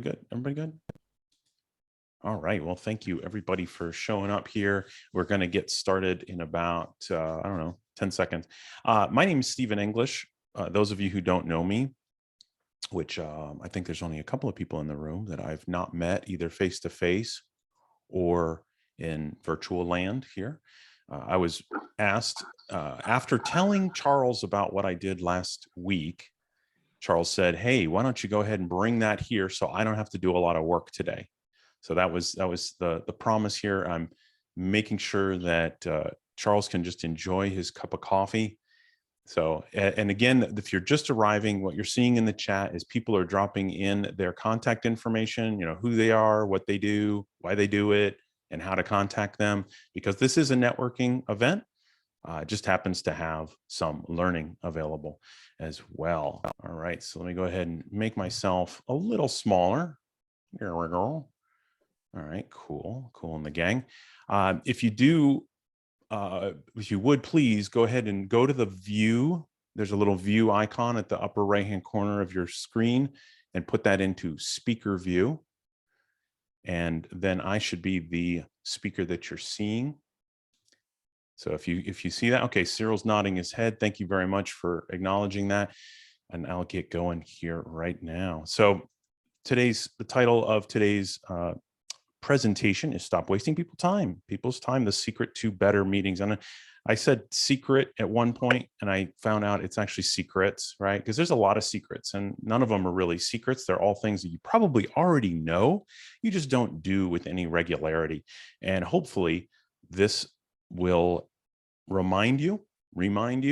Good. Everybody good? All right. Well, thank you everybody for showing up here. We're going to get started in about, I don't know, 10 seconds. My name is Stephen English. Those of you who don't know me, which I think there's only a couple of people in the room that I've not met either face-to-face or in virtual land here. I was asked after telling Charles about what I did last week, Charles said, hey, why don't you go ahead and bring that here so I don't have to do a lot of work today. So that was the promise here. I'm making sure that Charles can just enjoy his cup of coffee. So, and again, if you're just arriving, what you're seeing in the chat is people are dropping in their contact information, you know, who they are, what they do, why they do it, and how to contact them, because this is a networking event. It just happens to have some learning available as well. All right, so let me go ahead and make myself a little smaller. Here we go. All right, cool in the gang. If you would please go ahead and go to the view. There's a little view icon at the upper right-hand corner of your screen and put that into speaker view. And then I should be the speaker that you're seeing. So if you see that, okay, Cyril's nodding his head. Thank you very much for acknowledging that. And I'll get going here right now. So the title of today's presentation is Stop Wasting People's Time, the secret to better meetings. And I said secret at one point, and I found out it's actually secrets, right? Because there's a lot of secrets and none of them are really secrets. They're all things that you probably already know. You just don't do with any regularity. And hopefully this will remind you,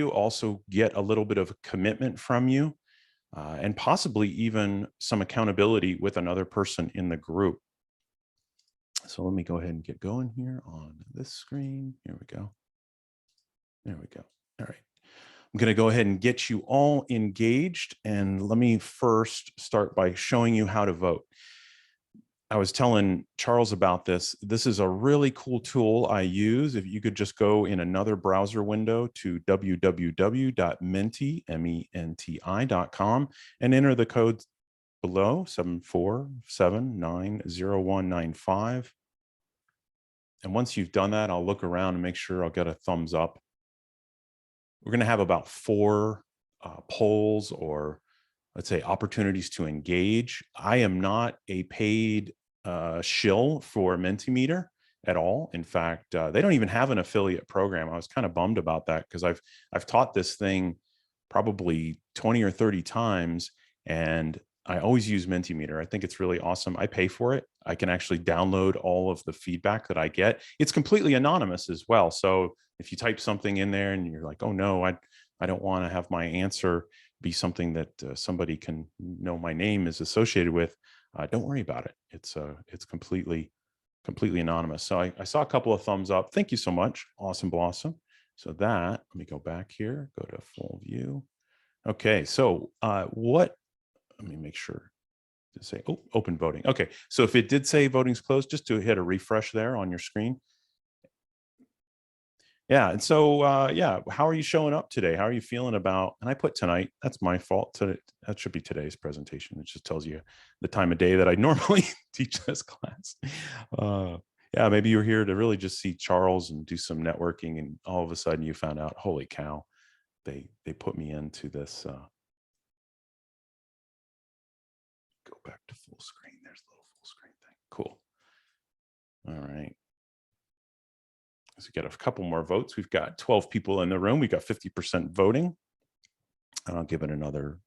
also get a little bit of commitment from you, and possibly even some accountability with another person in the group. So let me go ahead and get going here on this screen. Here we go. There we go. All right. I'm going to go ahead and get you all engaged. And let me first start by showing you how to vote. I was telling Charles about this. This is a really cool tool I use. If you could just go in another browser window to www.menti.com and enter the code below 747909195. And once you've done that, I'll look around and make sure I'll get a thumbs up. We're going to have about 4 polls, or let's say opportunities to engage. I am not a paid shill for Mentimeter at all. In fact, they don't even have an affiliate program. I was kind of bummed about that because I've taught this thing probably 20 or 30 times, and I always use Mentimeter. I think it's really awesome. I pay for it. I can actually download all of the feedback that I get. It's completely anonymous as well. So if you type something in there and you're like, oh no, I don't want to have my answer be something that somebody can know my name is associated with, don't worry about it. It's completely anonymous. So I saw a couple of thumbs up. Thank you so much. Awesome blossom. So that, let me go back here, go to full view. Okay, so let me make sure to say, oh, open voting. Okay, so if it did say voting's closed, just to hit a refresh there on your screen. Yeah, and so yeah, how are you showing up today? How are you feeling about, and I put tonight, that's my fault. That should be today's presentation. It just tells you the time of day that I normally teach this class. Yeah, maybe you're here to really just see Charles and do some networking, and all of a sudden you found out, holy cow, they put me into this. Go back to full screen. There's a little full screen thing. Cool. All right. So we got a couple more votes. We've got 12 people in the room. We got 50% voting. And I'll give it another.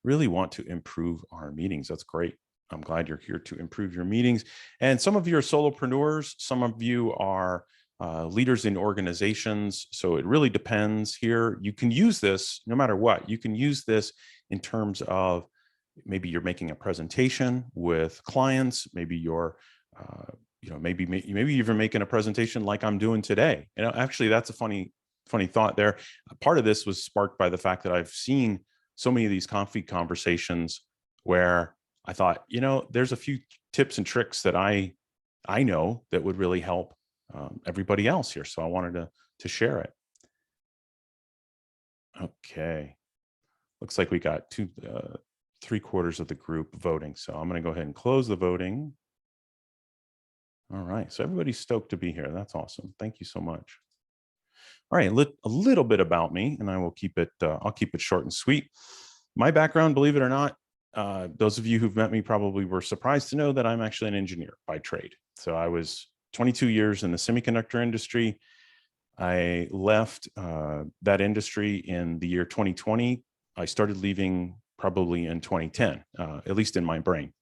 Really want to improve our meetings. That's great. I'm glad you're here to improve your meetings. And some of you are solopreneurs. Some of you are leaders in organizations. So it really depends here. You can use this no matter what. You can use this in terms of maybe you're making a presentation with clients. Maybe you're maybe even making a presentation like I'm doing today. Actually, that's a funny thought there. Part of this was sparked by the fact that I've seen so many of these coffee conversations where I thought, there's a few tips and tricks that I know that would really help everybody else here. So I wanted to share it. Okay. Looks like we got 3/4 of the group voting. So I'm going to go ahead and close the voting. All right. So everybody's stoked to be here. That's awesome. Thank you so much. All right, a little bit about me, and I will keep it. I'll keep it short and sweet. My background, believe it or not, those of you who've met me probably were surprised to know that I'm actually an engineer by trade. So I was 22 years in the semiconductor industry. I left that industry in the year 2020. I started leaving probably in 2010, at least in my brain.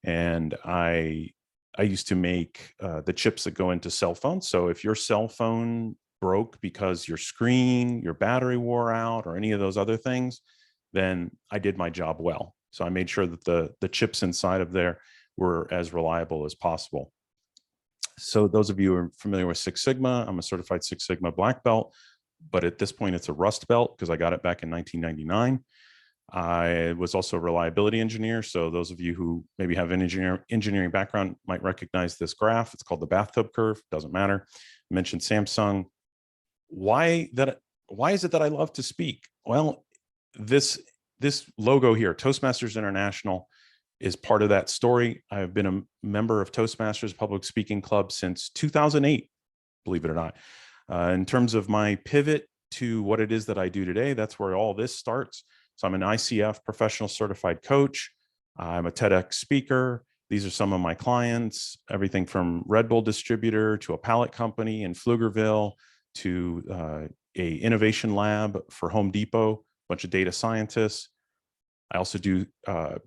And I used to make the chips that go into cell phones. So if your cell phone broke because your screen, your battery wore out, or any of those other things, then I did my job well. So I made sure that the chips inside of there were as reliable as possible. So those of you who are familiar with Six Sigma, I'm a certified Six Sigma black belt, but at this point it's a rust belt because I got it back in 1999. I was also a reliability engineer. So those of you who maybe have an engineering background might recognize this graph. It's called the bathtub curve. Doesn't matter. I mentioned Samsung. Why is it that I love to speak? Well, this logo here, Toastmasters International, is part of that story. I've been a member of Toastmasters Public Speaking Club since 2008, believe it or not. In terms of my pivot to what it is that I do today, that's where all this starts. So I'm an ICF professional certified coach. I'm a TEDx speaker. These are some of my clients, everything from Red Bull distributor to a pallet company in Pflugerville to a innovation lab for Home Depot, a bunch of data scientists. I also do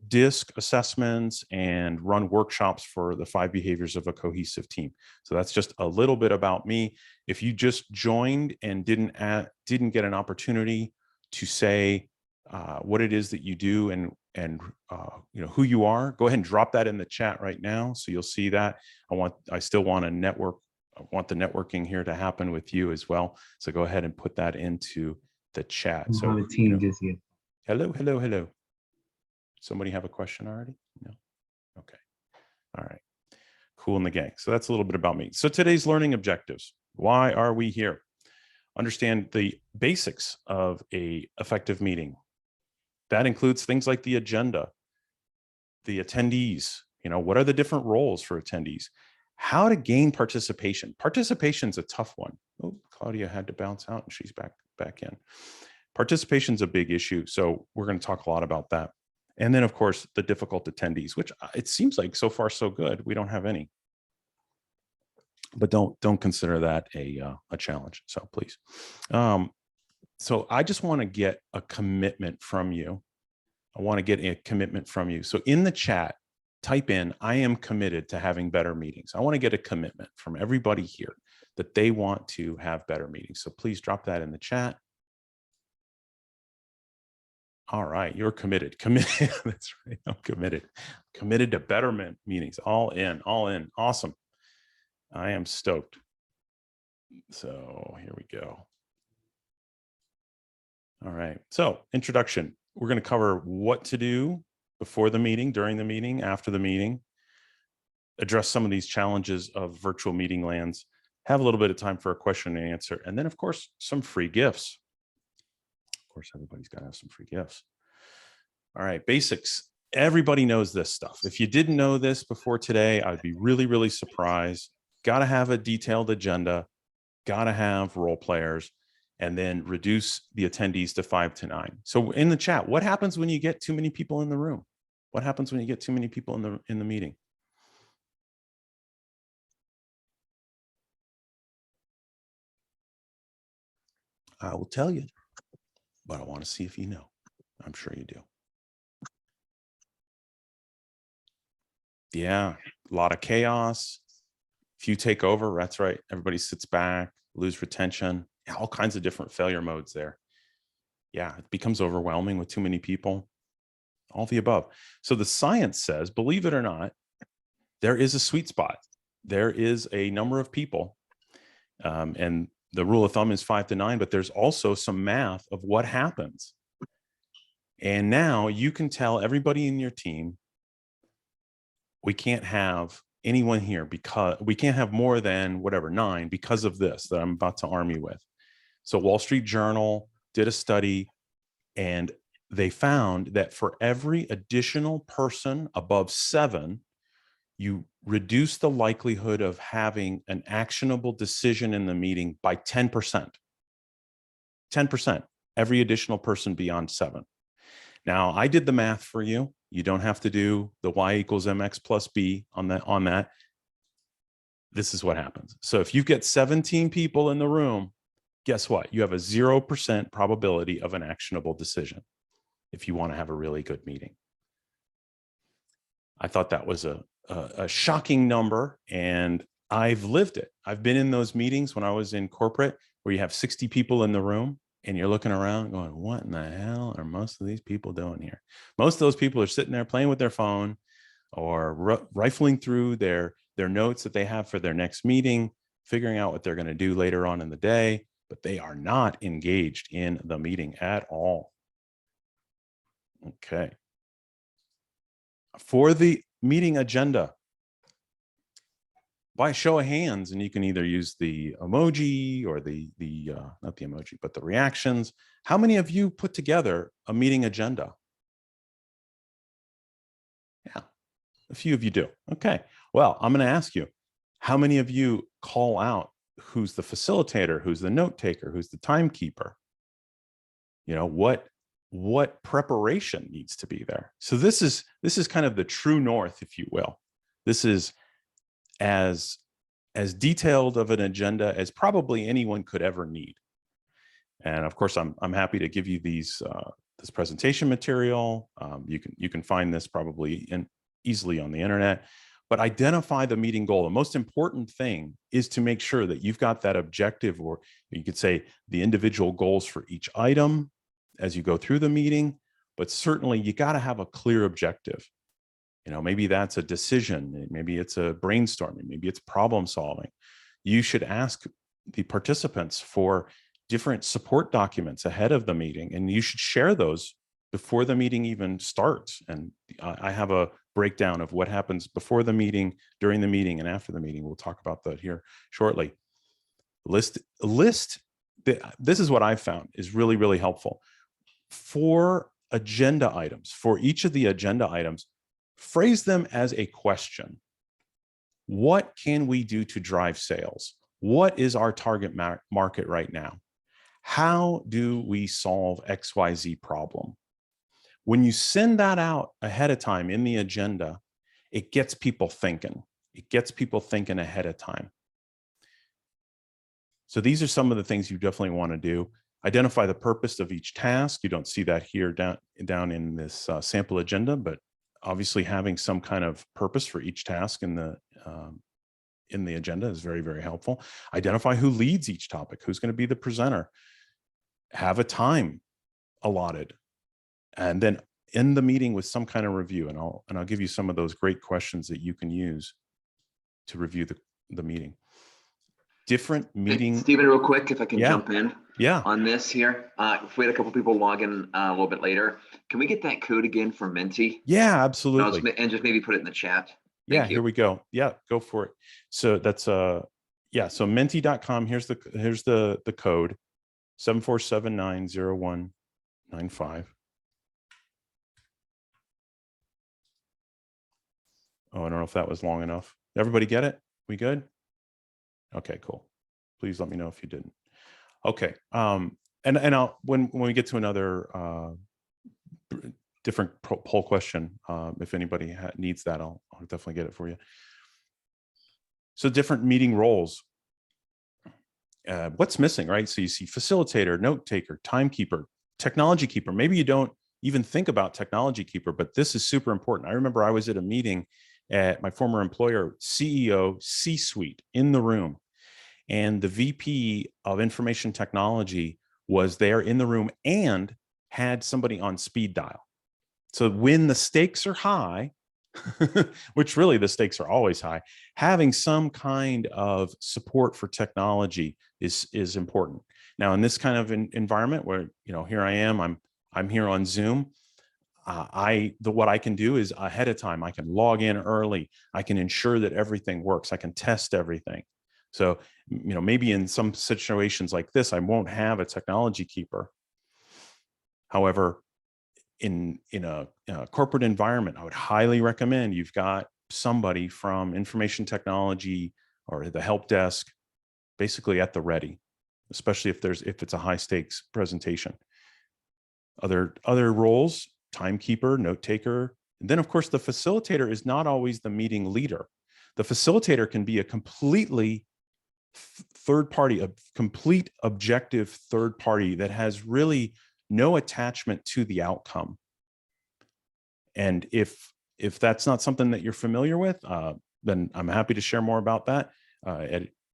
DISC assessments and run workshops for the 5 behaviors of a cohesive team. So that's just a little bit about me. If you just joined and didn't get an opportunity to say what it is that you do and you know who you are, go ahead and drop that in the chat right now. So you'll see that. I still want to network. I want the networking here to happen with you as well. So go ahead and put that into the chat. So hello. Somebody have a question already? No? Okay. All right. Cool in the gang. So that's a little bit about me. So today's learning objectives. Why are we here? Understand the basics of an effective meeting. That includes things like the agenda, the attendees, you know, what are the different roles for attendees? How to gain participation. Participation's a tough one. Oh, Claudia had to bounce out and she's back in. Participation's a big issue. So we're going to talk a lot about that. And then, of course, the difficult attendees, which it seems like so far so good. We don't have any, but don't consider that a challenge. So please. So I just want to get a commitment from you. I want to get a commitment from you. So in the chat, type in, I am committed to having better meetings. I want to get a commitment from everybody here that they want to have better meetings. So please drop that in the chat. All right, you're committed. That's right. I'm committed to betterment meetings. All in. Awesome. I am stoked. So here we go. All right. So introduction. We're going to cover what to do before the meeting, during the meeting, after the meeting, address some of these challenges of virtual meeting lands, have a little bit of time for a question and answer, and then, of course, some free gifts. Of course, everybody's got to have some free gifts. All right, basics. Everybody knows this stuff. If you didn't know this before today, I'd be really, really surprised. Got to have a detailed agenda, got to have role players, and then reduce the attendees to 5 to 9. So in the chat, what happens when you get too many people in the room? What happens when you get too many people in the meeting? I will tell you, but I want to see if you know. I'm sure you do. Yeah, a lot of chaos. If you take over, that's right. Everybody sits back, lose retention, all kinds of different failure modes there. Yeah, it becomes overwhelming with too many people. All the above. So the science says, believe it or not, there is a sweet spot. There is a number of people, and the rule of thumb is 5 to 9, but there's also some math of what happens. And now you can tell everybody in your team, we can't have anyone here because we can't have more than whatever 9 because of this that I'm about to arm you with. So Wall Street Journal did a study, and they found that for every additional person above 7, you reduce the likelihood of having an actionable decision in the meeting by 10%. 10%, every additional person beyond 7. Now, I did the math for you. You don't have to do the y equals mx plus b on that. This is what happens. So if you get 17 people in the room, guess what? You have a 0% probability of an actionable decision if you want to have a really good meeting. I thought that was a shocking number, and I've lived it. I've been in those meetings when I was in corporate where you have 60 people in the room and you're looking around going, what in the hell are most of these people doing here? Most of those people are sitting there playing with their phone or rifling through their notes that they have for their next meeting, figuring out what they're going to do later on in the day, but they are not engaged in the meeting at all. Okay. For the meeting agenda, by show of hands, and you can either use the emoji or not the emoji, but the reactions. How many of you put together a meeting agenda? Yeah, a few of you do. Okay, well, I'm going to ask you, how many of you call out who's the facilitator, who's the note taker, who's the timekeeper? You know, what preparation needs to be there? So this is kind of the true north, if you will. This is as detailed of an agenda as probably anyone could ever need. And of course, I'm happy to give you these this presentation material. You can find this probably easily on the internet. But identify the meeting goal. The most important thing is to make sure that you've got that objective, or you could say the individual goals for each item as you go through the meeting. But certainly, you got to have a clear objective. You know, maybe that's a decision, maybe it's a brainstorming, maybe it's problem solving. You should ask the participants for different support documents ahead of the meeting, and you should share those before the meeting even starts. And I have a breakdown of what happens before the meeting, during the meeting, and after the meeting. We'll talk about that here shortly. List. This is what I've found is really, really helpful. For agenda items, for each of the agenda items, phrase them as a question. What can we do to drive sales? What is our target market right now? How do we solve XYZ problem? When you send that out ahead of time in the agenda, it gets people thinking. It gets people thinking ahead of time. So these are some of the things you definitely want to do. Identify the purpose of each task. You don't see that here down in this sample agenda, but obviously having some kind of purpose for each task in the agenda is very, very helpful. Identify who leads each topic, who's going to be the presenter. Have a time allotted, and then end the meeting with some kind of review. And I'll give you some of those great questions that you can use to review the meeting. Different meeting. Hey, Stephen, real quick, if I can jump in Yeah. on this here. If we had a couple people log in a little bit later, can we get that code again for Menti? Yeah, absolutely. And just maybe put it in the chat. Yeah, here we go. Yeah, go for it. So that's yeah, so menti.com. Here's the code 74790195. Oh, I don't know if that was long enough. Everybody get it? We good? Okay, cool. Please let me know if you didn't. Okay. And I'll when we get to another different poll question, if anybody needs that, I'll definitely get it for you. So different meeting roles. What's missing, right? So you see facilitator, note taker, timekeeper, technology keeper. Maybe you don't even think about technology keeper, but this is super important. I remember I was at a meeting at my former employer, CEO, C-suite in the room, and the VP of information technology was there in the room and had somebody on speed dial. So when the stakes are high, which really the stakes are always high, having some kind of support for technology is important. Now, in this kind of environment where, you know, here I am, I'm here on Zoom. What I can do is ahead of time, I can log in early. I can ensure that everything works. I can test everything. So, you know, maybe in some situations like this, I won't have a technology keeper. However, in a corporate environment, I would highly recommend you've got somebody from information technology or the help desk basically at the ready, especially if it's a high stakes presentation. Other roles, timekeeper, note taker, and then of course the facilitator is not always the meeting leader. The facilitator can be a completely third party, a complete objective third party that has really no attachment to the outcome. And if that's not something that you're familiar with, then I'm happy to share more about that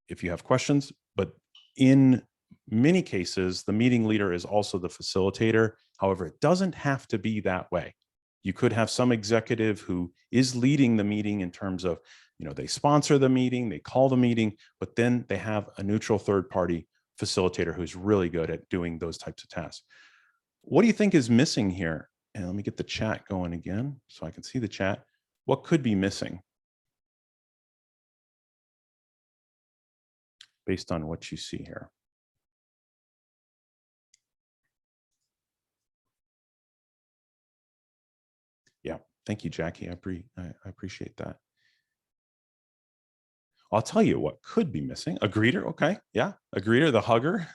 if you have questions. But in many cases, the meeting leader is also the facilitator. However, it doesn't have to be that way. You could have some executive who is leading the meeting in terms of, they sponsor the meeting, they call the meeting, but then they have a neutral third party facilitator who's really good at doing those types of tasks. What do you think is missing here? And let me get the chat going again so I can see the chat. What could be missing based on what you see here? Yeah, thank you, Jackie. I appreciate that. I'll tell you what could be missing. A greeter, okay, yeah, a greeter, the hugger,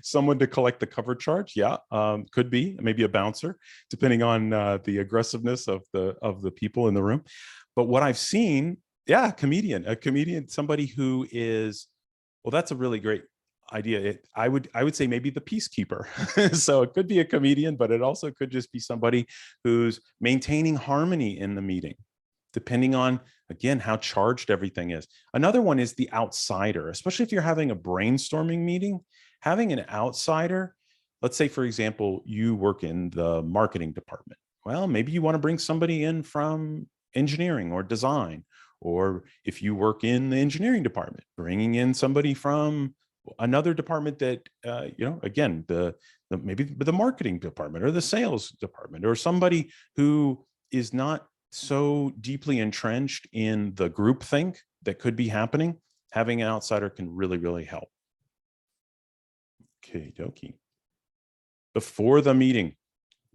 someone to collect the cover charge, yeah, could be maybe a bouncer, depending on the aggressiveness of the people in the room. But what I've seen, yeah, a comedian, somebody who is, well, that's a really great idea. I would say maybe the peacekeeper. So it could be a comedian, but it also could just be somebody who's maintaining harmony in the meeting, depending on, again, how charged everything is. Another one is the outsider, especially if you're having a brainstorming meeting, having an outsider. Let's say, for example, you work in the marketing department. Well, maybe you want to bring somebody in from engineering or design, or if you work in the engineering department, bringing in somebody from another department that, again, maybe the marketing department or the sales department, or somebody who is not so deeply entrenched in the groupthink that could be happening. Having an outsider can really, really help. Okay, dokie. Before the meeting,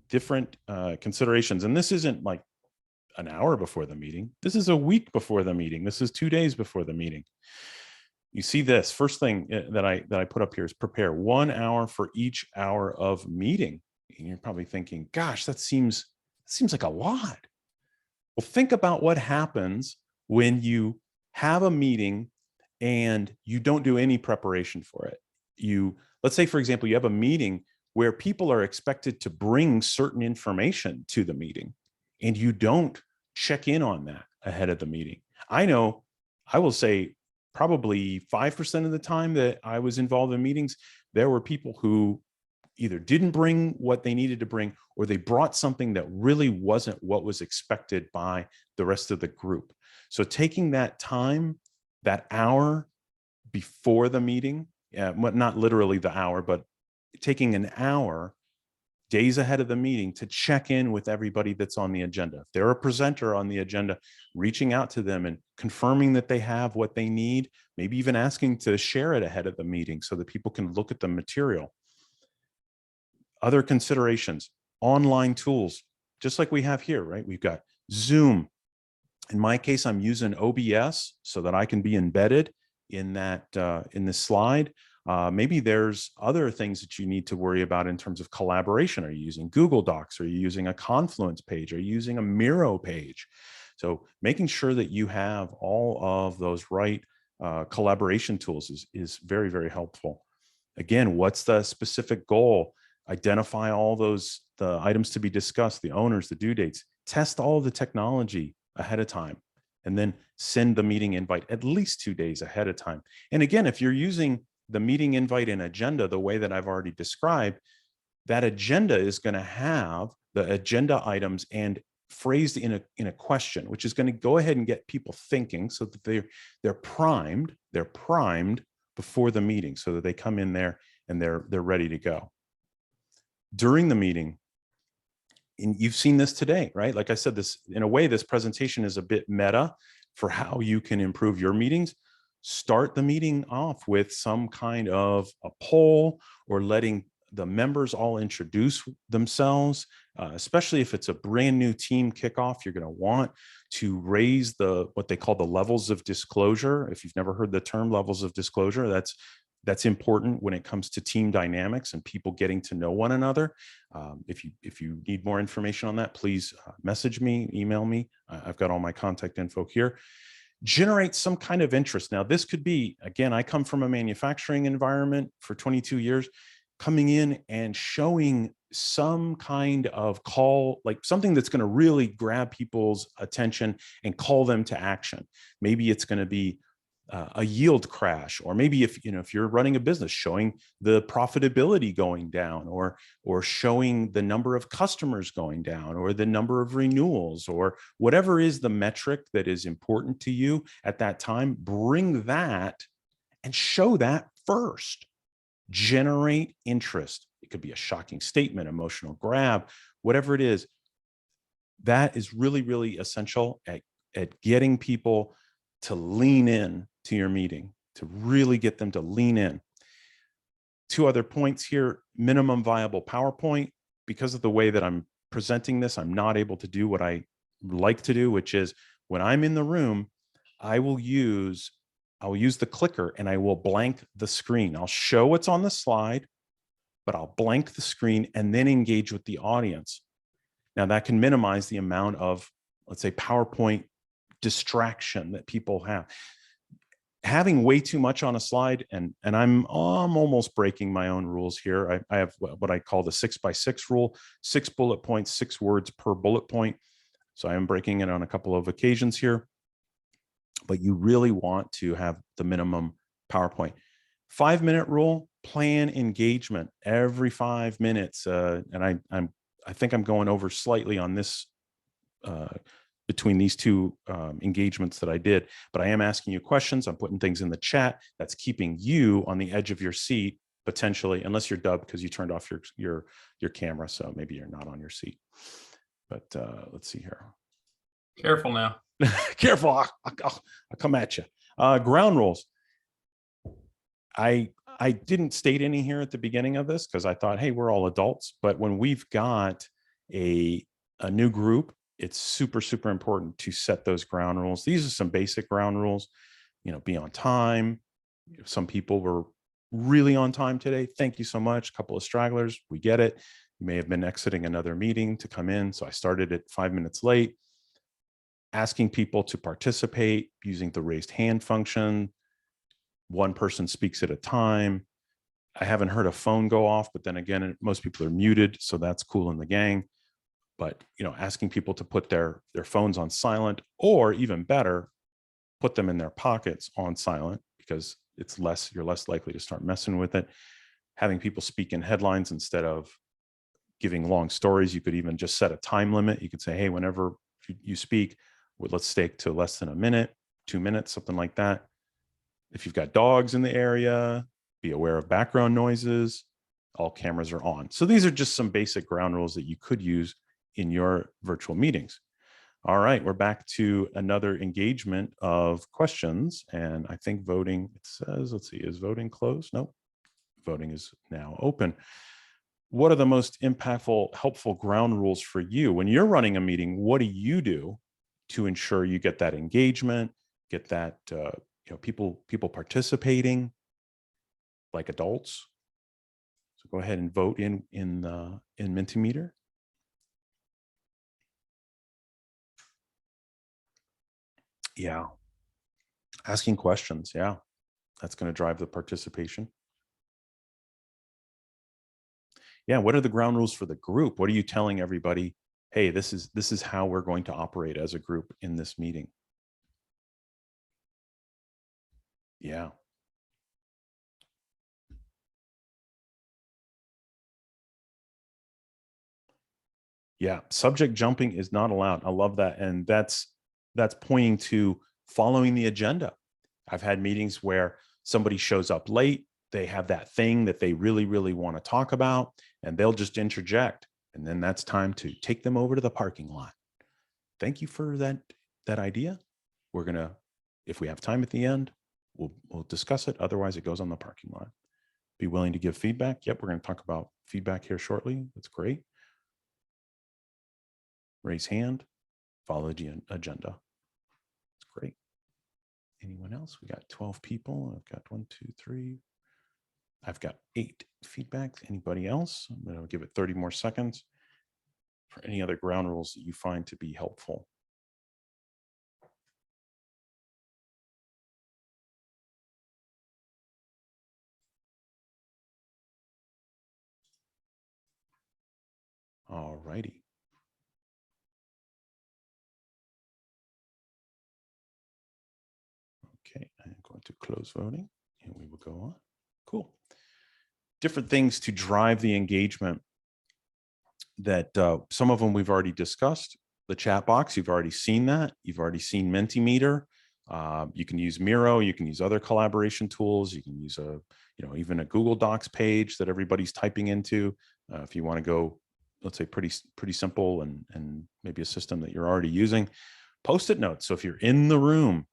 different considerations. And this isn't like an hour before the meeting. This is a week before the meeting. This is 2 days before the meeting. You see this first thing that I put up here is prepare 1 hour for each hour of meeting. And you're probably thinking, gosh, that seems like a lot. Well, think about what happens when you have a meeting and you don't do any preparation for it. Let's say, for example, you have a meeting where people are expected to bring certain information to the meeting, and you don't check in on that ahead of the meeting. I know, I will say probably 5% of the time that I was involved in meetings, there were people who either didn't bring what they needed to bring, or they brought something that really wasn't what was expected by the rest of the group. So taking that time, that hour before the meeting, not literally the hour, but taking an hour days ahead of the meeting to check in with everybody that's on the agenda. If they're a presenter on the agenda, reaching out to them and confirming that they have what they need, maybe even asking to share it ahead of the meeting so that people can look at the material. Other considerations, online tools, just like we have here, right? We've got Zoom. In my case, I'm using OBS so that I can be embedded in that in this slide. Maybe there's other things that you need to worry about in terms of collaboration. Are you using Google Docs? Are you using a Confluence page? Are you using a Miro page? So making sure that you have all of those right collaboration tools is very, very helpful. Again, what's the specific goal? Identify all the items to be discussed, the owners, the due dates, test all of the technology ahead of time, and then send the meeting invite at least 2 days ahead of time. And again, if you're using the meeting invite and agenda the way that I've already described, that agenda is going to have the agenda items and phrased in a question, which is going to go ahead and get people thinking so that they're primed before the meeting, so that they come in there and they're ready to go. During the meeting, and you've seen this today, right? Like I said, this, in a way, this presentation is a bit meta for how you can improve your meetings. Start the meeting off with some kind of a poll, or letting the members all introduce themselves, especially if it's a brand new team kickoff. You're going to want to raise what they call the levels of disclosure. If you've never heard the term levels of disclosure, that's important when it comes to team dynamics and people getting to know one another. If you need more information on that, please message me, email me. I've got all my contact info here. Generate some kind of interest. Now, this could be, again, I come from a manufacturing environment for 22 years, coming in and showing some kind of call, like something that's going to really grab people's attention and call them to action. Maybe it's going to be a yield crash, or maybe if you're running a business, showing the profitability going down, or showing the number of customers going down, or the number of renewals, or whatever is the metric that is important to you at that time. Bring that and show that first. Generate interest. It could be a shocking statement, emotional grab, whatever it is. That is really, really essential at getting people to lean in to your meeting, to really get them to lean in. 2 other points here: minimum viable PowerPoint. Because of the way that I'm presenting this, I'm not able to do what I like to do, which is when I'm in the room, I will use the clicker and I will blank the screen. I'll show what's on the slide, but I'll blank the screen and then engage with the audience. Now that can minimize the amount of, let's say, PowerPoint distraction that people have. Having way too much on a slide, and I'm almost breaking my own rules here. I have what I call the 6x6 rule: 6 bullet points, 6 words per bullet point. So I am breaking it on a couple of occasions here, but you really want to have the minimum PowerPoint. 5-minute rule: plan engagement every 5 minutes. And I think I'm going over slightly on this between these 2 engagements that I did, but I am asking you questions. I'm putting things in the chat. That's keeping you on the edge of your seat, potentially, unless you're dubbed because you turned off your camera. So maybe you're not on your seat, but let's see here. Careful now. Careful. I'll come at you. Ground rules. I didn't state any here at the beginning of this because I thought, hey, we're all adults. But when we've got a new group, it's super, super important to set those ground rules. These are some basic ground rules. Be on time. Some people were really on time today. Thank you so much. A couple of stragglers. We get it. You may have been exiting another meeting to come in. So I started at 5 minutes late. Asking people to participate using the raised hand function. 1 person speaks at a time. I haven't heard a phone go off, but then again, most people are muted. So that's cool in the gang. But, asking people to put their phones on silent, or even better, put them in their pockets on silent, because you're less likely to start messing with it. Having people speak in headlines instead of giving long stories. You could even just set a time limit. You could say, hey, whenever you speak, let's stick to less than a minute, 2 minutes, something like that. If you've got dogs in the area, be aware of background noises. All cameras are on. So these are just some basic ground rules that you could use in your virtual meetings. All right, we're back to another engagement of questions. And I think voting, it says, let's see, is voting closed? No, voting is now open. What are the most impactful, helpful ground rules for you? When you're running a meeting, what do you do to ensure you get that engagement, get that people participating like adults? So go ahead and vote in Mentimeter. Yeah. Asking questions. Yeah. That's going to drive the participation. Yeah. What are the ground rules for the group? What are you telling everybody? Hey, this is how we're going to operate as a group in this meeting. Yeah. Yeah. Subject jumping is not allowed. I love that. And that's pointing to following the agenda. I've had meetings where somebody shows up late. They have that thing that they really, really want to talk about, and they'll just interject. And then that's time to take them over to the parking lot. Thank you for that idea. We're going to, if we have time at the end, we'll discuss it. Otherwise, it goes on the parking lot. be willing to give feedback. Yep, we're going to talk about feedback here shortly. That's great. Raise hand, follow the agenda. That's great. Anyone else? We got 12 people. I've got 1, 2, 3. I've got 8 feedbacks. Anybody else? I'm going to give it 30 more seconds for any other ground rules that you find to be helpful. All righty. Okay, I'm going to close voting and we will go on. Cool. Different things to drive the engagement that some of them we've already discussed. The chat box, you've already seen that. You've already seen Mentimeter. You can use Miro. You can use other collaboration tools. You can use even a Google Docs page that everybody's typing into. If you want to go, let's say pretty simple and maybe a system that you're already using. Post-it notes. So if you're in the room,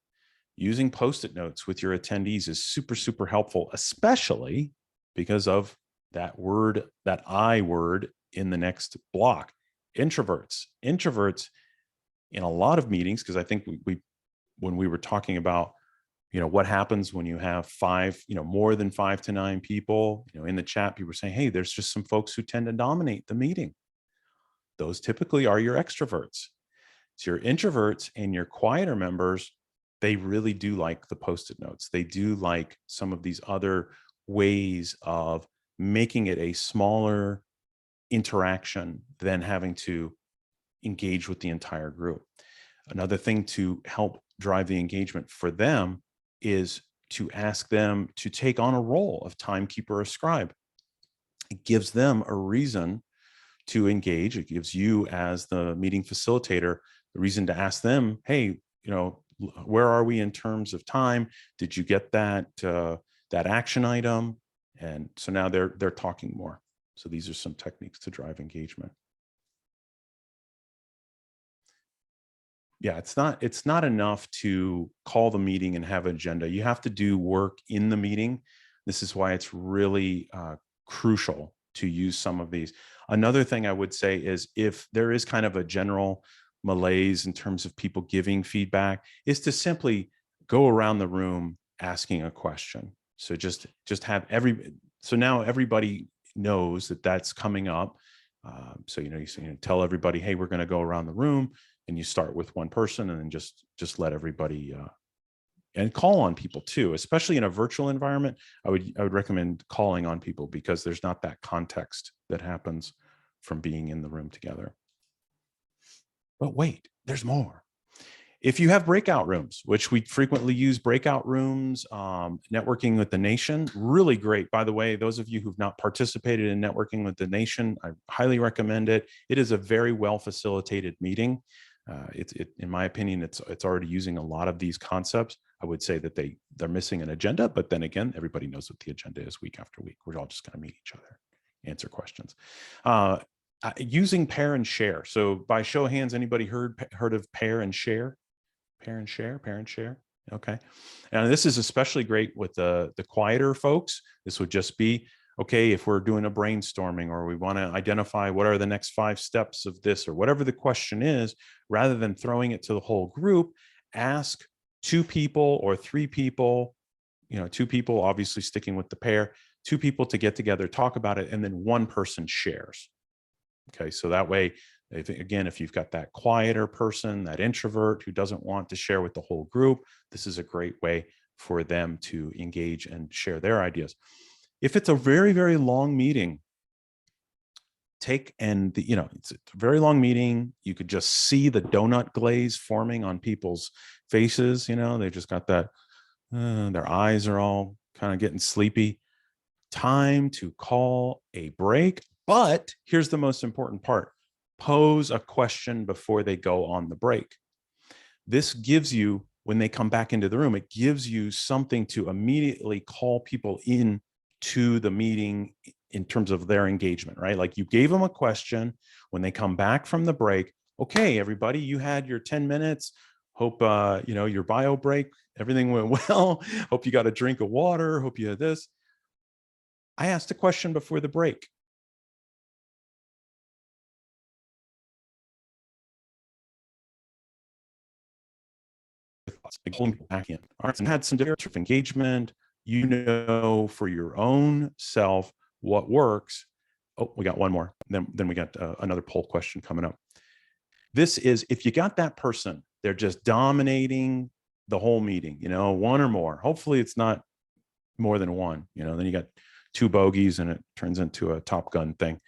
using Post-it notes with your attendees is super, super helpful, especially because of that word, that I word in the next block. Introverts in a lot of meetings, because I think when we were talking about, what happens when you have 5, more than 5 to 9 people, in the chat, people were saying, hey, there's just some folks who tend to dominate the meeting. Those typically are your extroverts. So your introverts and your quieter members, they really do like the Post-it notes. They do like some of these other ways of making it a smaller interaction than having to engage with the entire group. Another thing to help drive the engagement for them is to ask them to take on a role of timekeeper or scribe. It gives them a reason to engage. It gives you, as the meeting facilitator, the reason to ask them, hey, where are we in terms of time? Did you get that action item? And so now they're talking more. So these are some techniques to drive engagement. Yeah, it's not enough to call the meeting and have an agenda. You have to do work in the meeting. This is why it's really crucial to use some of these. Another thing I would say is, if there is kind of a general malaise in terms of people giving feedback, is to simply go around the room asking a question. So just have so now everybody knows that that's coming up. So you tell everybody, hey, we're going to go around the room, and you start with one person, and then just let everybody and call on people too, especially in a virtual environment. I would recommend calling on people, because there's not that context that happens from being in the room together. But wait, there's more. If you have breakout rooms, which we frequently use breakout rooms, networking with the nation, really great. By the way, those of you who've not participated in networking with the nation, I highly recommend it. It is a very well facilitated meeting. In my opinion, it's already using a lot of these concepts. I would say that they're missing an agenda, but then again, everybody knows what the agenda is week after week. We're all just going to meet each other, answer questions. Using pair and share. So by show of hands, anybody heard of pair and share? Pair and share. Okay. And this is especially great with the quieter folks. This would just be, okay, if we're doing a brainstorming, or we want to identify what are the next 5 steps of this, or whatever the question is, rather than throwing it to the whole group, ask 2 people or 3 people, 2 people, obviously sticking with the pair, 2 people to get together, talk about it, and then one person shares. Okay. So that way, if you've got that quieter person, that introvert who doesn't want to share with the whole group, this is a great way for them to engage and share their ideas. If it's a very, very long meeting, it's a very long meeting, you could just see the donut glaze forming on people's faces. They've just got that, their eyes are all kind of getting sleepy. Time to call a break. But here's the most important part. Pose a question before they go on the break. This gives you, when they come back into the room, it gives you something to immediately call people in to the meeting in terms of their engagement, right? Like, you gave them a question. When they come back from the break, okay, everybody, you had your 10 minutes. Hope, your bio break, everything went well. Hope you got a drink of water. Hope you had this. I asked a question before the break. Going back in. All right, and had some different of engagement. You know, for your own self, what works. Oh, we got one more. Then we got another poll question coming up. This is if you got that person, they're just dominating the whole meeting, you know, one or more. Hopefully it's not more than one, you know, then you got two bogeys and it turns into a Top Gun thing.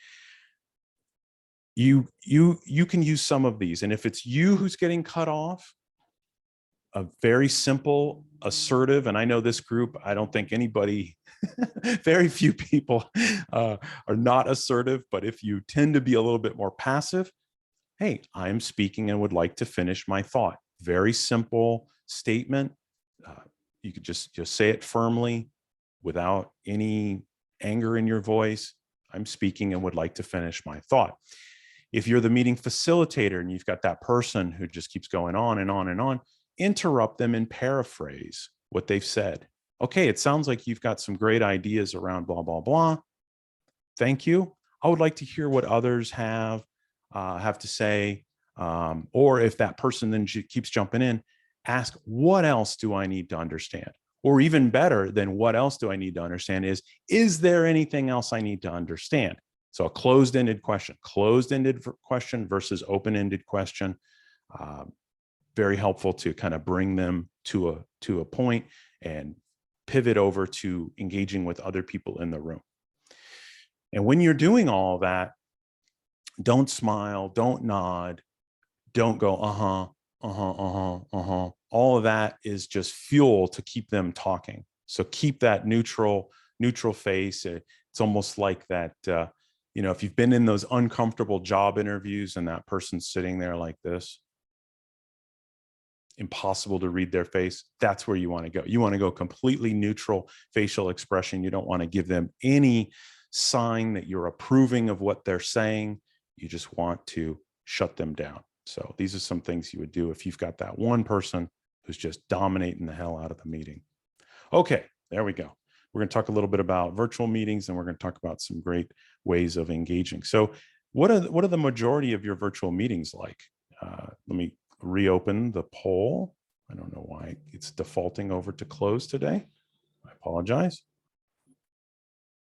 You can use some of these. And if it's you who's getting cut off, a very simple, assertive, and I know this group, I don't think anybody, very few people are not assertive, but if you tend to be a little bit more passive, hey, I'm speaking and would like to finish my thought. Very simple statement. You could just say it firmly without any anger in your voice. I'm speaking and would like to finish my thought. If you're the meeting facilitator and you've got that person who just keeps going on and on and on, interrupt them and paraphrase what they've said. Okay, it sounds like you've got some great ideas around blah, blah, blah. Thank you. I would like to hear what others have to say. Or if that person then keeps jumping in, ask, what else do I need to understand? Or even better than what else do I need to understand is there anything else I need to understand? So a closed-ended question versus open-ended question. Very helpful to kind of bring them to a point and pivot over to engaging with other people in the room. And when you're doing all that, don't smile, don't nod, don't go, All of that is just fuel to keep them talking. So keep that neutral face. It's almost like that, you know, if you've been in those uncomfortable job interviews and that person's sitting there like this, impossible to read their face, that's where you want to go. You want to go completely neutral facial expression. You don't want to give them any sign that you're approving of what they're saying. You just want to shut them down. So these are some things you would do if you've got that one person who's just dominating the hell out of the meeting. Okay, there we go. We're going to talk a little bit about virtual meetings, and we're going to talk about some great ways of engaging. So what are the majority of your virtual meetings like? Let me reopen the poll. I don't know why it's defaulting over to close today. I apologize.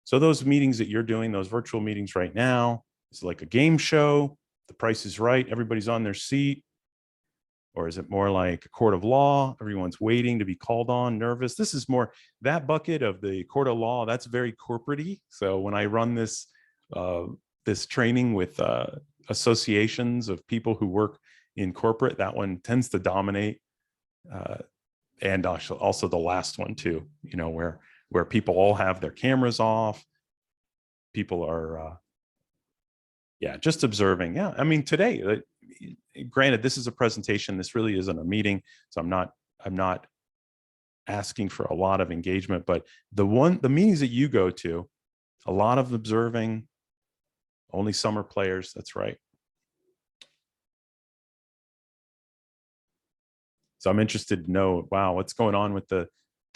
So those meetings that you're doing, those virtual meetings right now, it's like a game show. The Price is Right. Everybody's on their seat. Or is it more like a court of law? Everyone's waiting to be called on, nervous. This is more that bucket of the court of law. That's very corporate-y. So when I run this training with associations of people who work in corporate, that one tends to dominate. And also the last one too, you know, where people all have their cameras off. People are, yeah, just observing. Yeah, I mean, today, granted, this is a presentation. This really isn't a meeting, so I'm not asking for a lot of engagement. But the meetings that you go to, a lot of observing. Only some are players. That's right. So I'm interested to know, wow, what's going on with the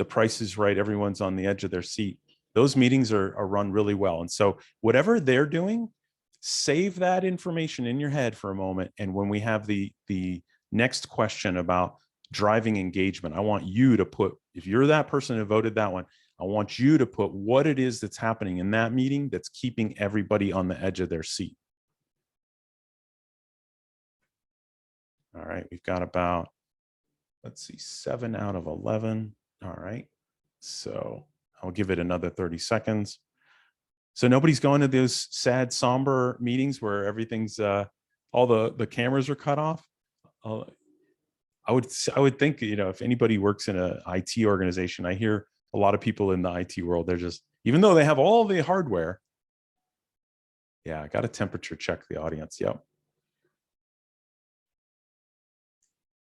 Price is Right? Everyone's on the edge of their seat. Those meetings are run really well. And so whatever they're doing, save that information in your head for a moment. And when we have the next question about driving engagement, I want you to put, if you're that person who voted that one, I want you to put what it is that's happening in that meeting that's keeping everybody on the edge of their seat. All right, we've got about, let's see, 7 out of 11. All right, so I'll give it another 30 seconds. So nobody's going to those sad, somber meetings where everything's, all the cameras are cut off. I would think, you know, if anybody works in an IT organization, I hear a lot of people in the IT world, they're just, even though they have all the hardware. Yeah, I got to temperature check the audience. Yep.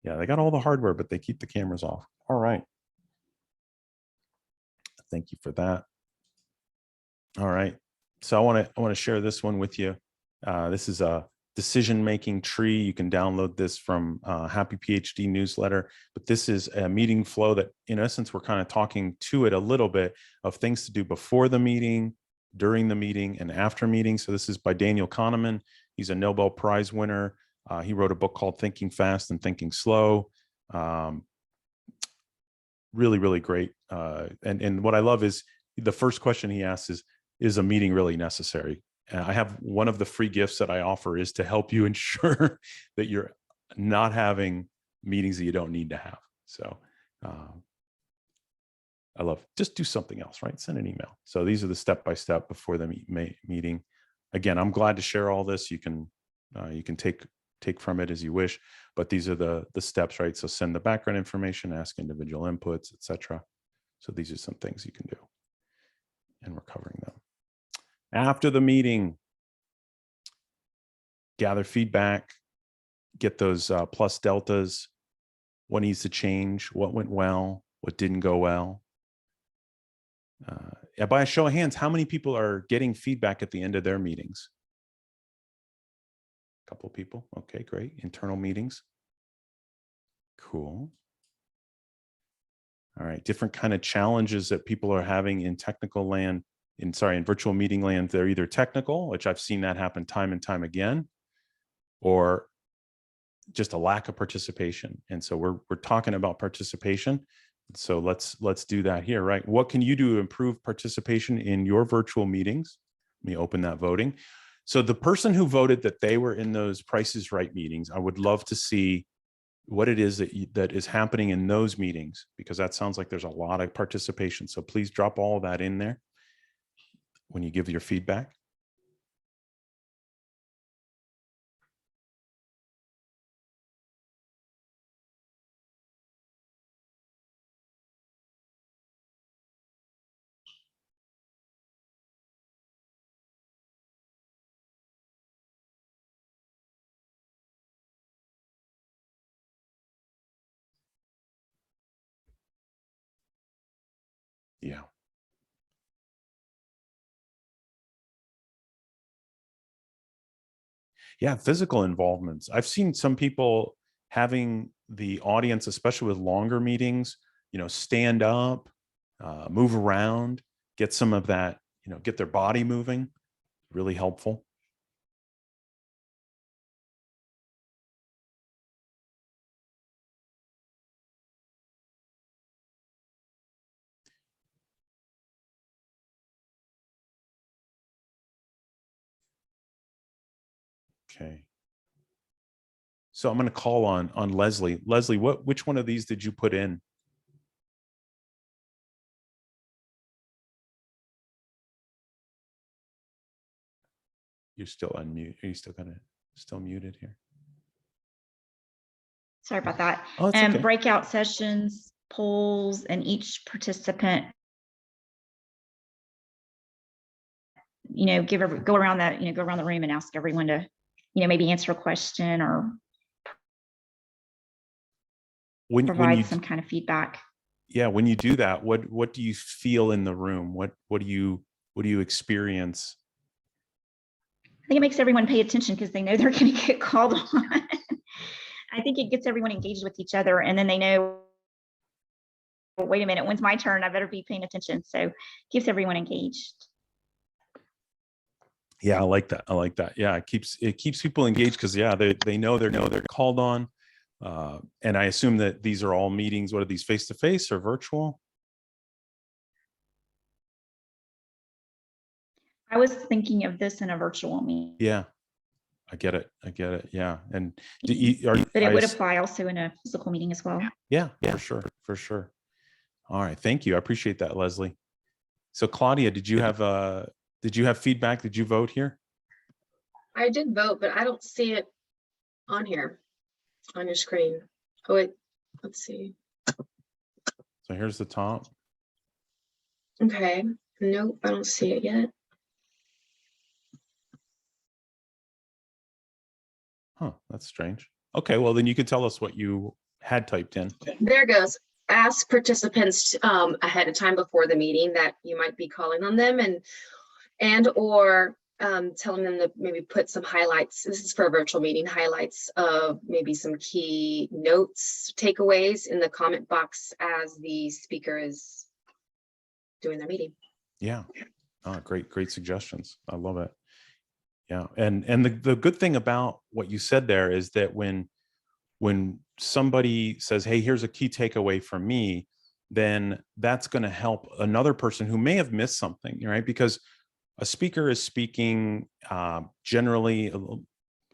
Yeah, they got all the hardware, but they keep the cameras off. All right. Thank you for that. All right. So I want to share this one with you. This is a decision-making tree. You can download this from Happy PhD newsletter, but this is a meeting flow that in essence, we're kind of talking to it a little bit of things to do before the meeting, during the meeting and after meeting. So this is by Daniel Kahneman. He's a Nobel Prize winner. He wrote a book called Thinking Fast and Thinking Slow. Really, really great. And what I love is the first question he asks is a meeting really necessary? I have one of the free gifts that I offer is to help you ensure that you're not having meetings that you don't need to have. So I love, just do something else, right? Send an email. So these are the step-by-step before the meeting. Again, I'm glad to share all this. You can take from it as you wish, but these are the steps, right? So send the background information, ask individual inputs, etc. So these are some things you can do, and we're covering them. After the meeting, gather feedback, get those plus deltas, what needs to change, what went well, what didn't go well. By a show of hands, how many people are getting feedback at the end of their meetings? A couple of people. Okay, great. Internal meetings. Cool. All right, different kind of challenges that people are having in technical land, in virtual meeting land. They're either technical, which I've seen that happen time and time again, or just a lack of participation. And so we're talking about participation. So let's do that here, right? What can you do to improve participation in your virtual meetings? Let me open that voting. So the person who voted that they were in those Price is Right meetings, I would love to see what it is that is happening in those meetings, because that sounds like there's a lot of participation. So please drop all of that in there when you give your feedback. Yeah. Yeah, physical involvements. I've seen some people having the audience, especially with longer meetings, stand up, move around, get some of that, get their body moving. Really helpful. Okay. So I'm going to call on Leslie. Leslie, which one of these did you put in? You're still unmute. Are you still muted here? Sorry about that. Oh, it's okay. Breakout sessions, polls, and each participant, go around the room and ask everyone to, maybe answer a question or provide some kind of feedback. Yeah, when you do that, what do you feel in the room? What do you experience? I think it makes everyone pay attention because they know they're going to get called on. I think it gets everyone engaged with each other, and then they know, well, wait a minute, when's my turn? I better be paying attention. So it keeps everyone engaged. Yeah, I like that. Yeah, it keeps people engaged because they know they're called on. And I assume that these are all meetings. What are these, face-to-face or virtual? I was thinking of this in a virtual meeting. Yeah, I get it. Yeah, and but it would apply also in a physical meeting as well. Yeah, for sure. All right, thank you. I appreciate that, Leslie. So Claudia, did you have feedback? Did you vote here? I did vote, but I don't see it on here on your screen. Oh wait, let's see. So here's the top. Okay, nope, I don't see it yet. Huh, that's strange. Okay, well then you can tell us what you had typed in. There goes. Ask participants ahead of time before the meeting that you might be calling on them, or telling them to maybe put some highlights. This is for a virtual meeting, highlights of maybe some key notes, takeaways in the comment box as the speaker is doing their meeting. Yeah, Great suggestions. I love it. Yeah. And the good thing about what you said there is that when somebody says, hey, here's a key takeaway from me, then that's going to help another person who may have missed something, right? Because a speaker is speaking generally,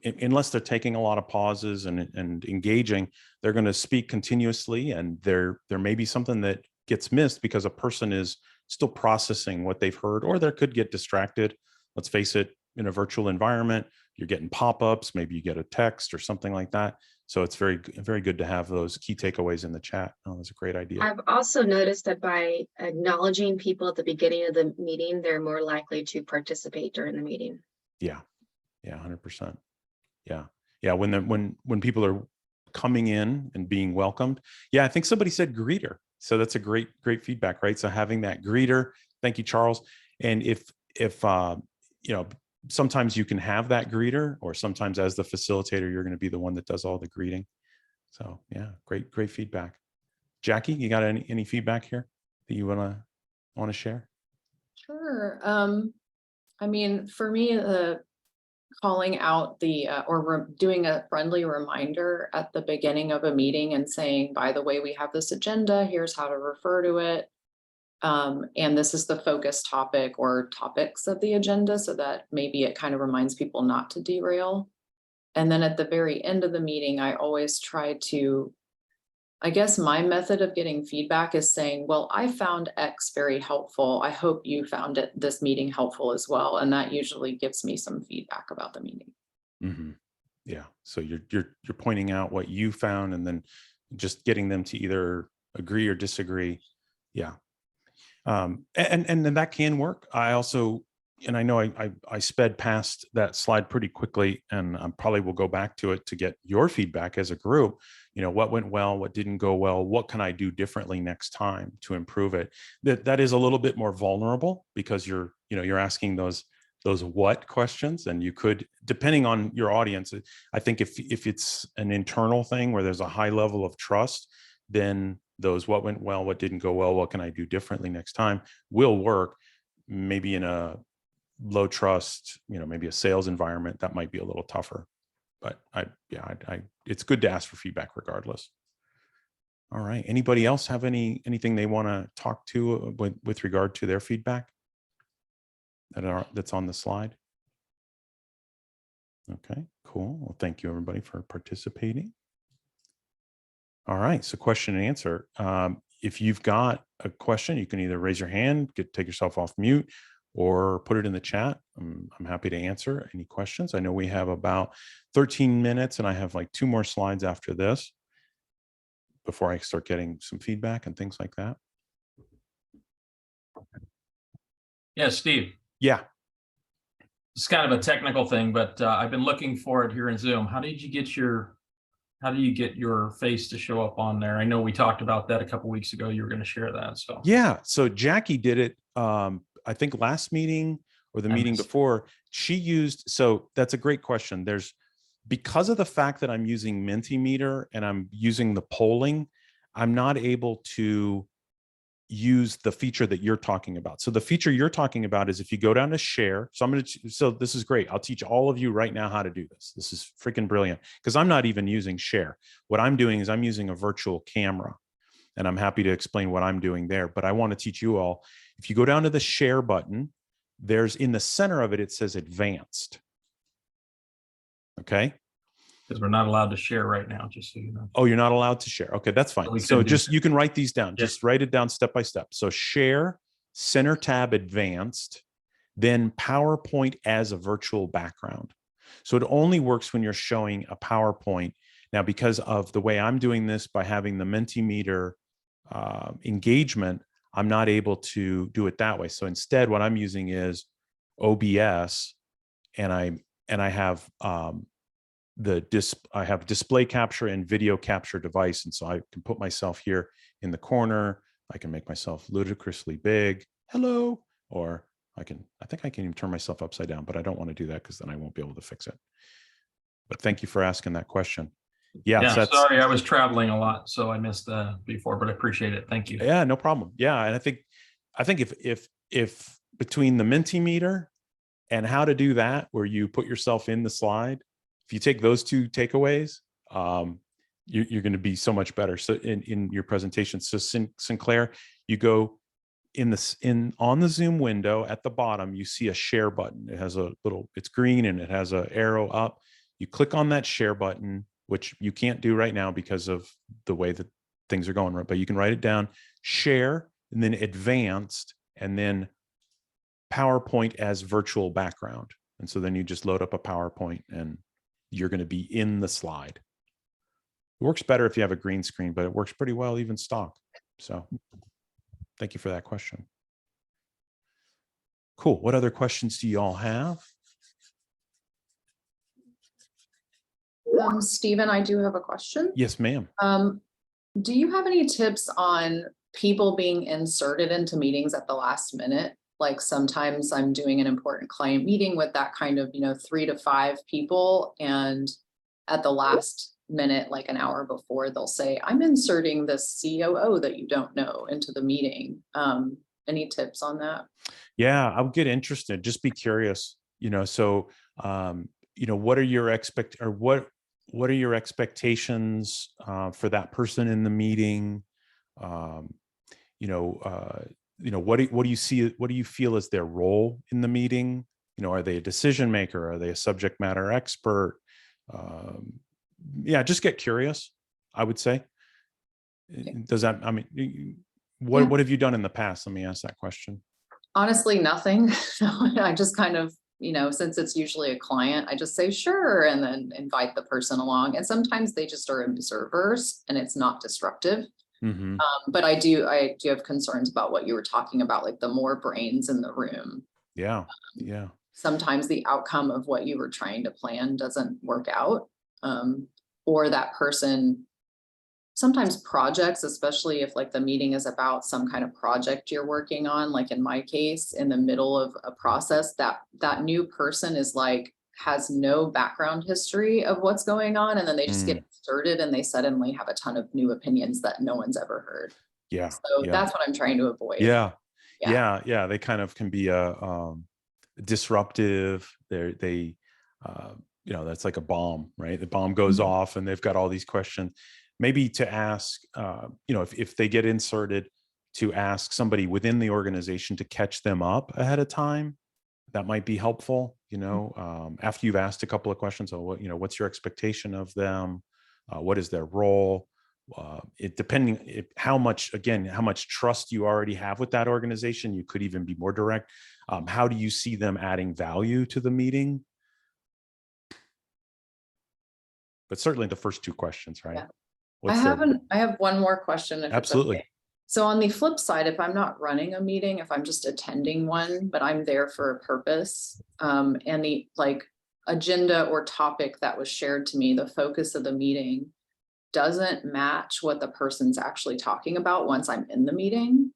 unless they're taking a lot of pauses and engaging, they're going to speak continuously, and there may be something that gets missed because a person is still processing what they've heard, or they could get distracted. Let's face it, in a virtual environment, you're getting pop-ups, maybe you get a text or something like that. So it's very good to have those key takeaways in the chat. Oh, that's a great idea. I've also noticed that by acknowledging people at the beginning of the meeting, they're more likely to participate during the meeting. Yeah, 100%. Yeah. When people are coming in and being welcomed. Yeah, I think somebody said greeter. So that's a great feedback, right? So having that greeter, thank you, Charles. And if sometimes you can have that greeter, or sometimes as the facilitator, you're going to be the one that does all the greeting. So yeah, great feedback. Jackie, you got any feedback here that you want to share? Sure. I mean, for me, calling out doing a friendly reminder at the beginning of a meeting and saying, by the way, we have this agenda, here's how to refer to it. And this is the focus topic or topics of the agenda, so that maybe it kind of reminds people not to derail. And then at the very end of the meeting, I always try to, I guess my method of getting feedback is saying, well, I found X very helpful. I hope you found this meeting helpful as well. And that usually gives me some feedback about the meeting. Mm-hmm. Yeah. So you're pointing out what you found and then just getting them to either agree or disagree. Yeah. And then that can work. I also, and I know I sped past that slide pretty quickly, and I probably will go back to it to get your feedback as a group. What went well, what didn't go well, what can I do differently next time to improve it? That is a little bit more vulnerable, because you're asking those what questions, and you could, depending on your audience, I think if it's an internal thing where there's a high level of trust, then those what went well, what didn't go well, what can I do differently next time will work. Maybe in a low trust, maybe a sales environment, that might be a little tougher. But it's good to ask for feedback regardless. All right. Anybody else have anything they want to talk to with regard to their feedback that's on the slide? Okay, cool. Well, thank you everybody for participating. All right. So question and answer. If you've got a question, you can either raise your hand, take yourself off mute, or put it in the chat. I'm happy to answer any questions. I know we have about 13 minutes, and I have like 2 more slides after this before I start getting some feedback and things like that. Yeah, Steve. Yeah. It's kind of a technical thing, but I've been looking for it here in Zoom. How do you get your face to show up on there? I know we talked about that a couple weeks ago. You were going to share that. So yeah. So Jackie did it. I think last meeting or the meeting before, she used, so that's a great question. Because of the fact that I'm using Mentimeter and I'm using the polling, I'm not able to use the feature that you're talking about. So the feature you're talking about is if you go down to share. So this is great. I'll teach all of you right now how to do this. This is freaking brilliant, because I'm not even using share. What I'm doing is I'm using a virtual camera, and I'm happy to explain what I'm doing there. But I want to teach you all. If you go down to the share button, there's in the center of it, it says advanced. Okay. because we're not allowed to share right now, just so you know. Oh, you're not allowed to share. Okay, that's fine. So just, you can write these down. Yeah. Just write it down step by step. So share, center tab advanced, then PowerPoint as a virtual background. So it only works when you're showing a PowerPoint. Now, because of the way I'm doing this, by having the Mentimeter engagement, I'm not able to do it that way. So instead, what I'm using is OBS, and I have I have display capture and video capture device, and so I can put myself here in the corner. I can make myself ludicrously big. Hello, or I think I can even turn myself upside down, but I don't want to do that because then I won't be able to fix it. But thank you for asking that question. Yeah, so sorry, I was traveling a lot, so I missed before, but I appreciate it. Thank you. Yeah, no problem. Yeah, and I think if between the Mentimeter and how to do that, where you put yourself in the slide, if you take those two takeaways, you're going to be so much better. So in your presentation, so Sinclair, you go on the Zoom window at the bottom, you see a share button. It has a little, it's green and it has an arrow up. You click on that share button, which you can't do right now because of the way that things are going, right? But you can write it down, share, and then advanced, and then PowerPoint as virtual background. And so then you just load up a PowerPoint and you're going to be in the slide. It works better if you have a green screen, but it works pretty well even stock. So thank you for that question. Cool. What other questions do you all have? Stephen, I do have a question. Yes, ma'am. Do you have any tips on people being inserted into meetings at the last minute? Like sometimes I'm doing an important client meeting with that kind of, 3 to 5 people. And at the last minute, like an hour before, they'll say, I'm inserting this COO that you don't know into the meeting. Any tips on that? Yeah, I would get interested. Just be curious, so, what are your what are your expectations for that person in the meeting? What do you see? What do you feel is their role in the meeting? Are they a decision maker? Are they a subject matter expert? Yeah, just get curious, I would say. Does that, what have you done in the past? Let me ask that question. Honestly, nothing. I just kind of, since it's usually a client, I just say, sure, and then invite the person along. And sometimes they just are observers and it's not disruptive. Mm-hmm. But I do have concerns about what you were talking about, like the more brains in the room. Yeah. Yeah. Sometimes the outcome of what you were trying to plan doesn't work out. Or that person, sometimes projects, especially if like the meeting is about some kind of project you're working on, like in my case, in the middle of a process, that new person is like, has no background history of what's going on. And then they just get inserted and they suddenly have a ton of new opinions that no one's ever heard. Yeah. So that's what I'm trying to avoid. Yeah. They kind of can be disruptive. That's like a bomb, right? The bomb goes off and they've got all these questions. Maybe to ask, if they get inserted, to ask somebody within the organization to catch them up ahead of time. That might be helpful, after you've asked a couple of questions. So what's your expectation of them? What is their role? Depending how much trust you already have with that organization, you could even be more direct. How do you see them adding value to the meeting? But certainly the first 2 questions, right? Yeah. I have one more question. Absolutely. Okay. So on the flip side, if I'm not running a meeting, if I'm just attending one, but I'm there for a purpose, and the agenda or topic that was shared to me, the focus of the meeting doesn't match what the person's actually talking about once I'm in the meeting.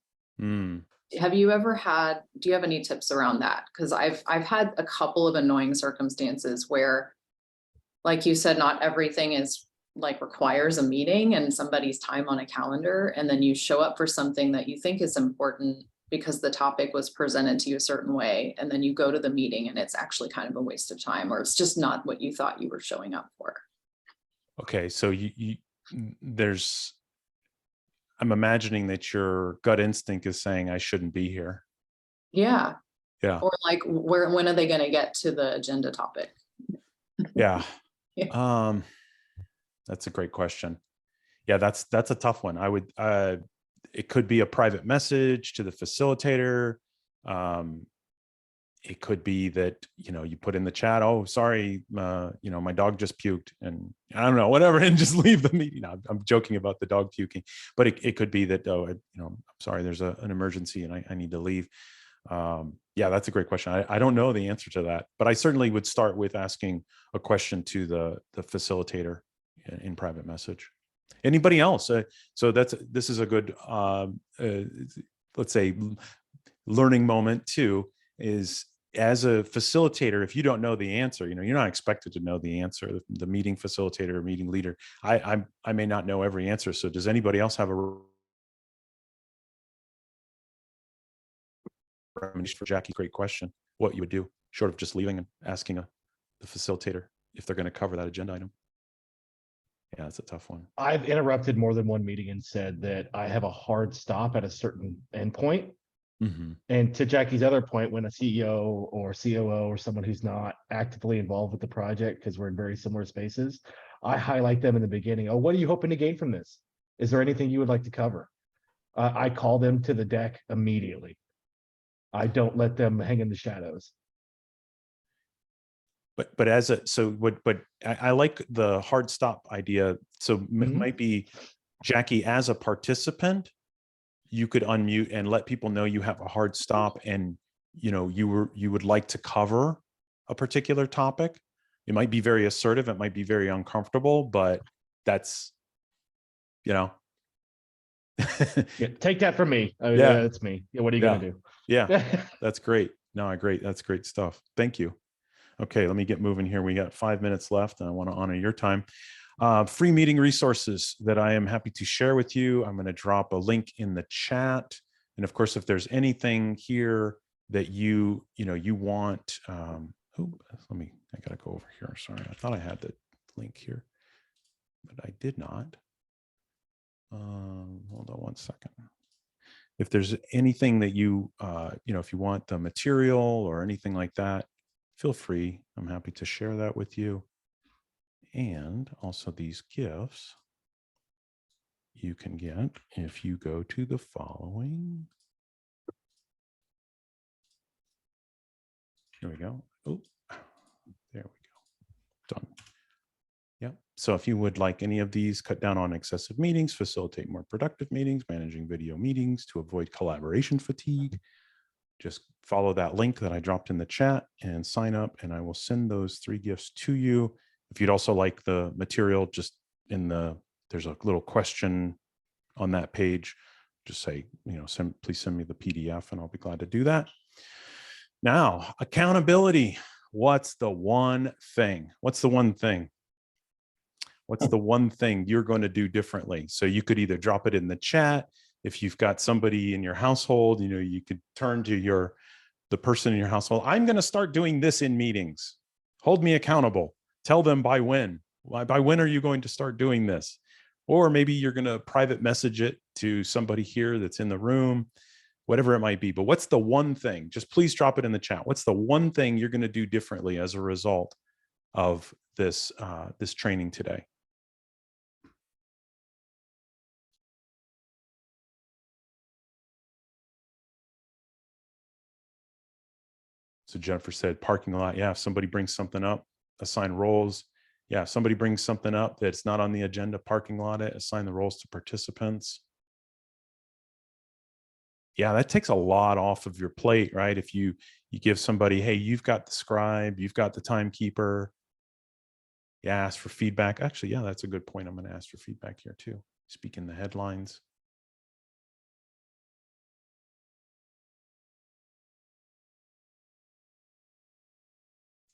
Have you ever do you have any tips around that? Because I've had a couple of annoying circumstances where, like you said, not everything is requires a meeting and somebody's time on a calendar, and then you show up for something that you think is important because the topic was presented to you a certain way, and then you go to the meeting and it's actually kind of a waste of time, or it's just not what you thought you were showing up for. Okay, so I'm imagining that your gut instinct is saying I shouldn't be here. Yeah. Yeah. Or when are they going to get to the agenda topic? Yeah. That's a great question. Yeah, that's a tough one. I would, it could be a private message to the facilitator. It could be that, you put in the chat, oh, sorry, my dog just puked, and I don't know, whatever, and just leave the meeting. I'm joking about the dog puking, but it could be that, I'm sorry, there's an emergency and I need to leave. Yeah, that's a great question. I don't know the answer to that, but I certainly would start with asking a question to the facilitator in private message. Anybody else? So this is a good, let's say, learning moment too, is as a facilitator, if you don't know the answer, you're not expected to know the answer. The meeting facilitator or meeting leader, I may not know every answer. So does anybody else have a recommendation for Jackie, great question, what you would do, short of just leaving and asking the facilitator if they're going to cover that agenda item. Yeah, it's a tough one. I've interrupted more than one meeting and said that I have a hard stop at a certain endpoint. Mm-hmm. And to Jackie's other point, when a CEO or COO or someone who's not actively involved with the project, because we're in very similar spaces, I highlight them in the beginning. Oh, what are you hoping to gain from this? Is there anything you would like to cover? I call them to the deck immediately. I don't let them hang in the shadows. But as a, so what, but I like the hard stop idea. So Mhm. might be Jackie, as a participant, you could unmute and let people know you have a hard stop and, you know, you would like to cover a particular topic. It might be very assertive. It might be very uncomfortable, but that's, you know. Yeah, take that from me. I mean, Yeah. that's me. Yeah, what are you Yeah. gonna do? Yeah, that's great. No, great. That's great stuff. Thank you. Okay, let me get moving here. We got 5 minutes left and I want to honor your time. Free meeting resources that I am happy to share with you. I'm going to drop a link in the chat. And of course, if there's anything here that you want, I got to go over here. Sorry, I thought I had the link here, but I did not. Hold on one second. If there's anything that if you want the material or anything like that, feel free. I'm happy to share that with you. And also these gifts you can get if you go to the following. Here we go. Oh, there we go. Done. Yep. So if you would like any of these, cut down on excessive meetings, facilitate more productive meetings, managing video meetings to avoid collaboration fatigue, just follow that link that I dropped in the chat and sign up, and I will send those 3 gifts to you. If you'd also like the material, just there's a little question on that page. Just say, please send me the PDF and I'll be glad to do that. Now, accountability. What's the one thing? What's the one thing? What's the one thing you're going to do differently? So you could either drop it in the chat. If you've got somebody in your household, you could turn to the person in your household. I'm going to start doing this in meetings. Hold me accountable. Tell them by when. By when are you going to start doing this? Or maybe you're going to private message it to somebody here that's in the room, whatever it might be. But what's the one thing? Just please drop it in the chat. What's the one thing you're going to do differently as a result of this training today? So Jennifer said parking lot. Yeah, if somebody brings something up, assign roles. Yeah, if somebody brings something up that's not on the agenda, parking lot it, assign the roles to participants. Yeah, that takes a lot off of your plate, right? If you give somebody, hey, you've got the scribe, you've got the timekeeper. Yeah, ask for feedback. Actually, yeah, that's a good point. I'm going to ask for feedback here too. Speak in the headlines.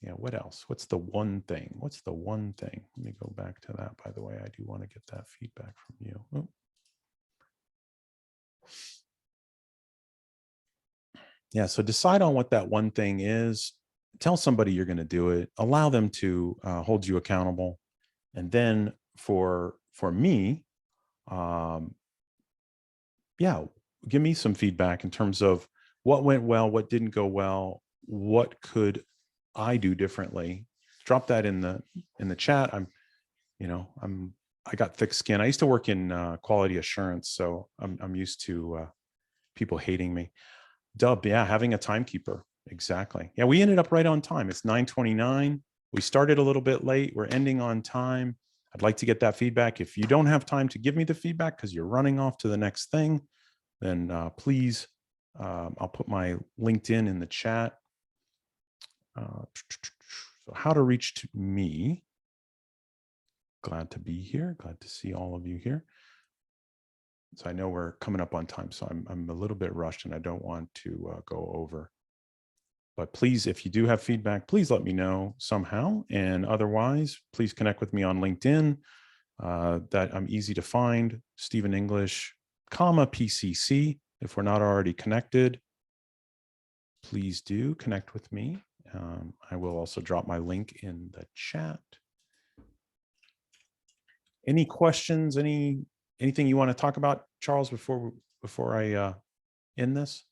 Yeah, what else? What's the one thing? What's the one thing? Let me go back to that. By the way, I do want to get that feedback from you. Oh. Yeah, so decide on what that one thing is. Tell somebody you're going to do it. Allow them to hold you accountable. And then for me, yeah, give me some feedback in terms of what went well, what didn't go well, what could I do differently. Drop that in the chat. I got thick skin. I used to work in quality assurance, so I'm used to people hating me. Dub, yeah, having a timekeeper. Exactly. Yeah, we ended up right on time. It's 9:29. We started a little bit late. We're ending on time. I'd like to get that feedback. If you don't have time to give me the feedback because you're running off to the next thing, then please, I'll put my LinkedIn in the chat. So how to reach to me. Glad to be here. Glad to see all of you here. So I know we're coming up on time, so I'm a little bit rushed and I don't want to go over. But please, if you do have feedback, please let me know somehow. And otherwise, please connect with me on LinkedIn. That I'm easy to find. Stephen English, PCC, if we're not already connected. please do connect with me. I will also drop my link in the chat. Any questions? Anything you want to talk about, Charles, before I end this?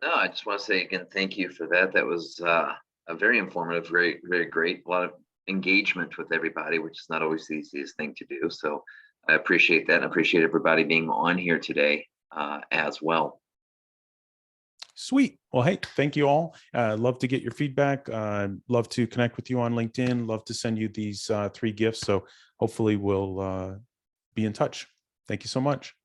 No, I just want to say again, thank you for that. That was a very informative, very, very great. A lot of engagement with everybody, which is not always the easiest thing to do. So I appreciate that and appreciate everybody being on here today as well. Sweet. Well, hey, thank you all. Love to get your feedback. Love to connect with you on LinkedIn. Love to send you these 3 gifts. So hopefully we'll be in touch. Thank you so much.